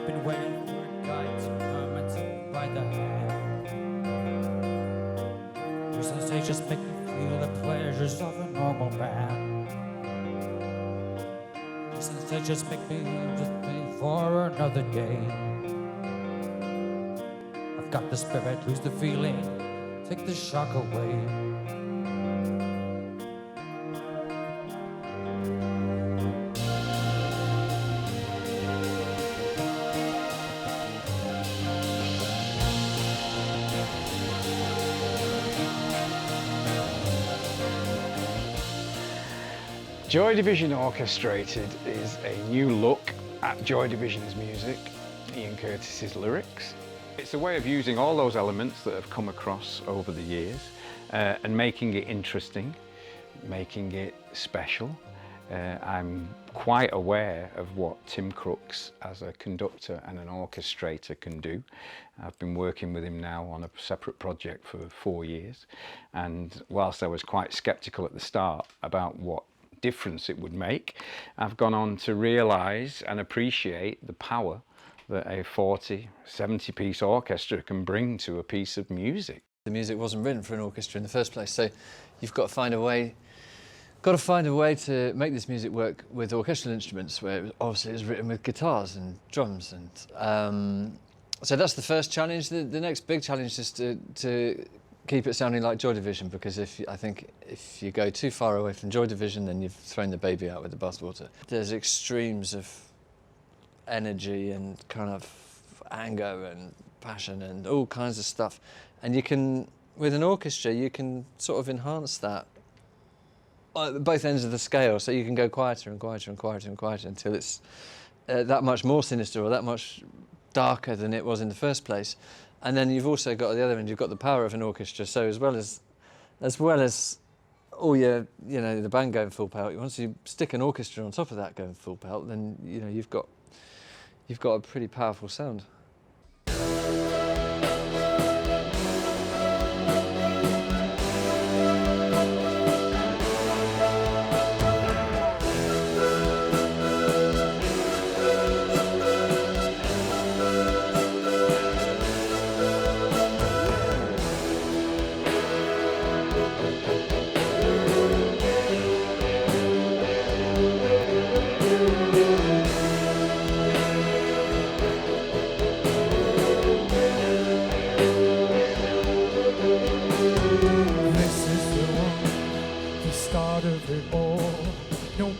I've been waiting for a guide to come and take me by the hand. Your sensations make me feel the pleasures of a normal man. Your sensations make me just pay for another day. I've got the spirit, lose the feeling, take the shock away. Joy Division Orchestrated is a new look at Joy Division's music, Ian Curtis's lyrics. It's a way of using all those elements that have come across over the years and making it interesting, making it special. I'm quite aware of what Tim Crooks as a conductor and an orchestrator can do. I've been working with him now on a separate project for 4 years, and whilst I was quite sceptical at the start about what difference it would make, I've gone on to realise and appreciate the power that a 40, 70-piece orchestra can bring to a piece of music. The music wasn't written for an orchestra in the first place, so you've got to find a way to make this music work with orchestral instruments, where obviously it was written with guitars and drums, and so that's the first challenge. The next big challenge is to keep it sounding like Joy Division, because I think if you go too far away from Joy Division, then you've thrown the baby out with the bathwater. There's extremes of energy and kind of anger and passion and all kinds of stuff, and you can, with an orchestra, you can sort of enhance that at both ends of the scale, so you can go quieter and quieter and quieter and quieter until it's that much more sinister or that much darker than it was in the first place. And then you've also got, at the other end, you've got the power of an orchestra. So as well as all your, the band going full pelt, once you stick an orchestra on top of that going full pelt, then you've got a pretty powerful sound.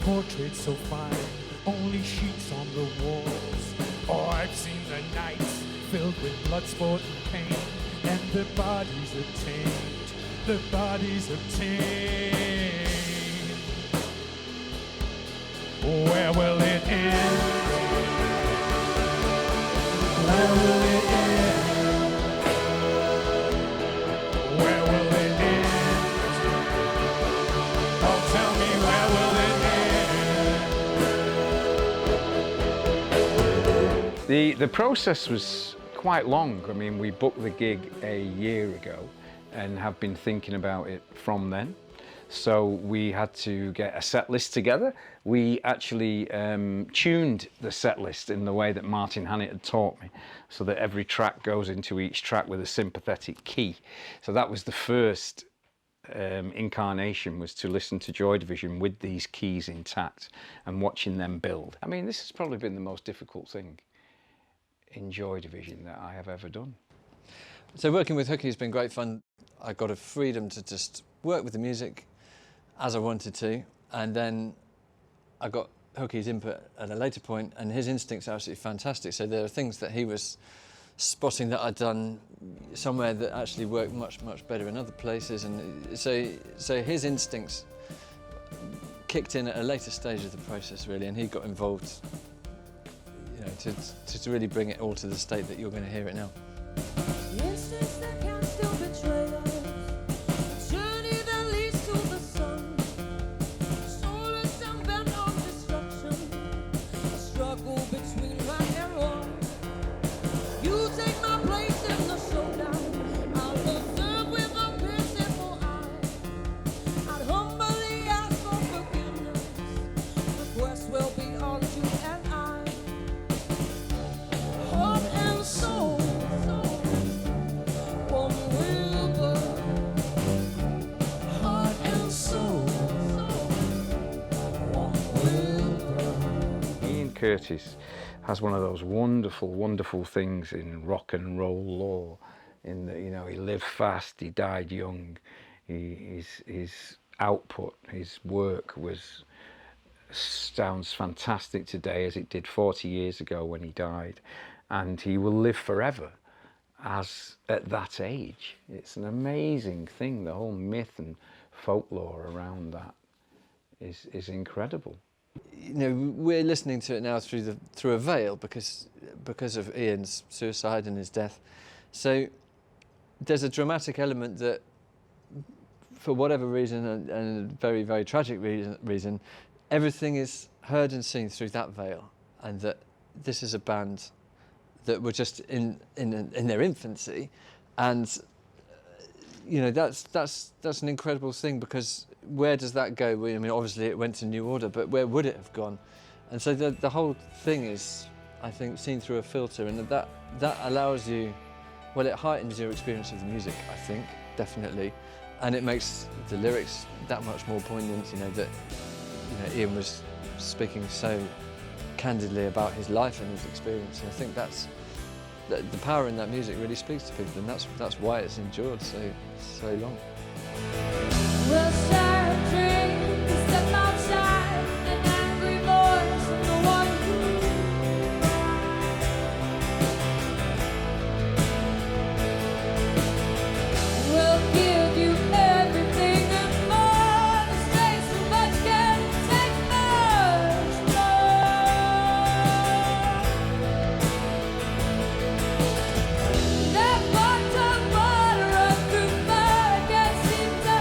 Portrait so fine, only sheets on the walls. Oh, I've seen the nights filled with blood, sport and pain, and the bodies obtained, the bodies obtained. Where will it end? Where will it end? Where will it end? Oh, tell me, where will it end? The process was quite long. I mean, we booked the gig a year ago and have been thinking about it from then. So we had to get a set list together. We actually tuned the set list in the way that Martin Hannett had taught me, so that every track goes into each track with a sympathetic key. So that was the first incarnation, was to listen to Joy Division with these keys intact and watching them build. I mean, this has probably been the most difficult thing in Joy Division that I have ever done. So working with Hooky has been great fun. I got a freedom to just work with the music as I wanted to, and then I got Hooky's input at a later point, and his instincts are absolutely fantastic. So there are things that he was spotting that I'd done somewhere that actually worked much, much better in other places, and so his instincts kicked in at a later stage of the process, really, and he got involved, to really bring it all to the state that you're going to hear it now. Curtis has one of those wonderful, wonderful things in rock and roll lore, in that, you know, he lived fast, he died young. His output, his work sounds fantastic today as it did 40 years ago when he died, and he will live forever as at that age. It's an amazing thing. The whole myth and folklore around that is incredible. You know, we're listening to it now through a veil because of Ian's suicide and his death. So there's a dramatic element that, for whatever reason, and a very, very tragic reason, everything is heard and seen through that veil, and that this is a band that were just in their infancy, and you know, that's an incredible thing, because where does that go? I mean, obviously it went to New Order, but where would it have gone? And so the whole thing is, I think, seen through a filter, and that allows you, well, it heightens your experience of the music, I think, definitely, and it makes the lyrics that much more poignant. You know, that, you know, Ian was speaking so candidly about his life and his experience, and I think that's the power in that music really speaks to people, and that's why it's endured so long. We'll share a drink, step outside, an angry voice from the one we'll give you everything and more. Stay so much, can't take much more. That bottle of water run through mud, can't seem to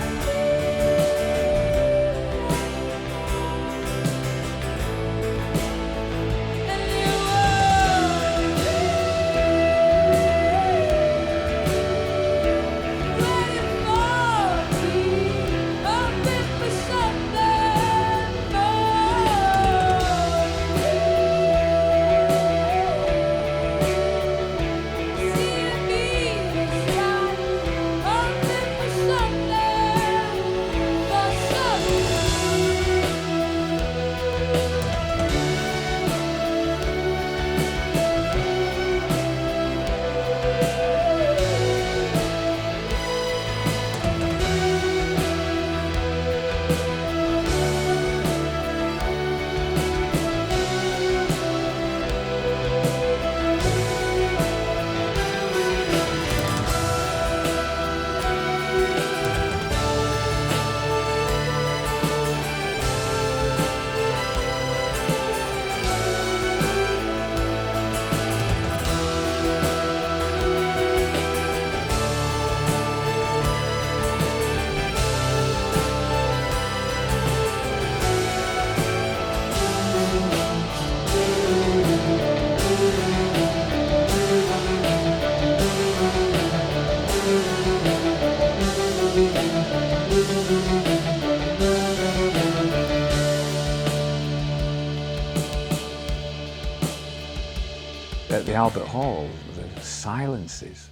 At the Albert Hall, the silences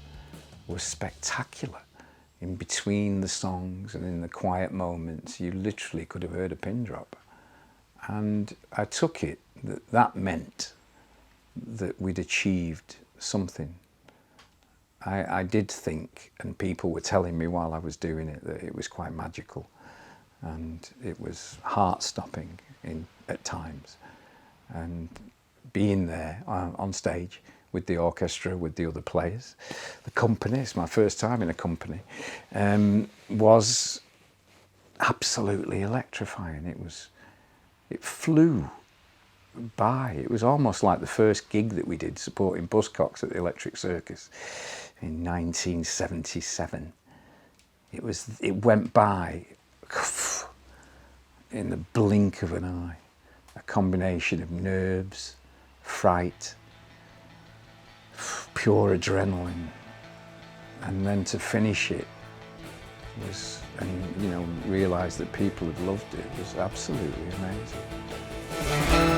were spectacular. In between the songs and in the quiet moments, you literally could have heard a pin drop. And I took it that meant that we'd achieved something. I did think, and people were telling me while I was doing it, that it was quite magical and it was heart-stopping at times. And being there on stage with the orchestra, with the other players, the company, it's my first time in a company, was absolutely electrifying. It flew by. It was almost like the first gig that we did supporting Buzzcocks at the Electric Circus in 1977. It went by in the blink of an eye. A combination of nerves, fright, pure adrenaline, and then to finish it was, and you know, realise that people had loved it, was absolutely amazing.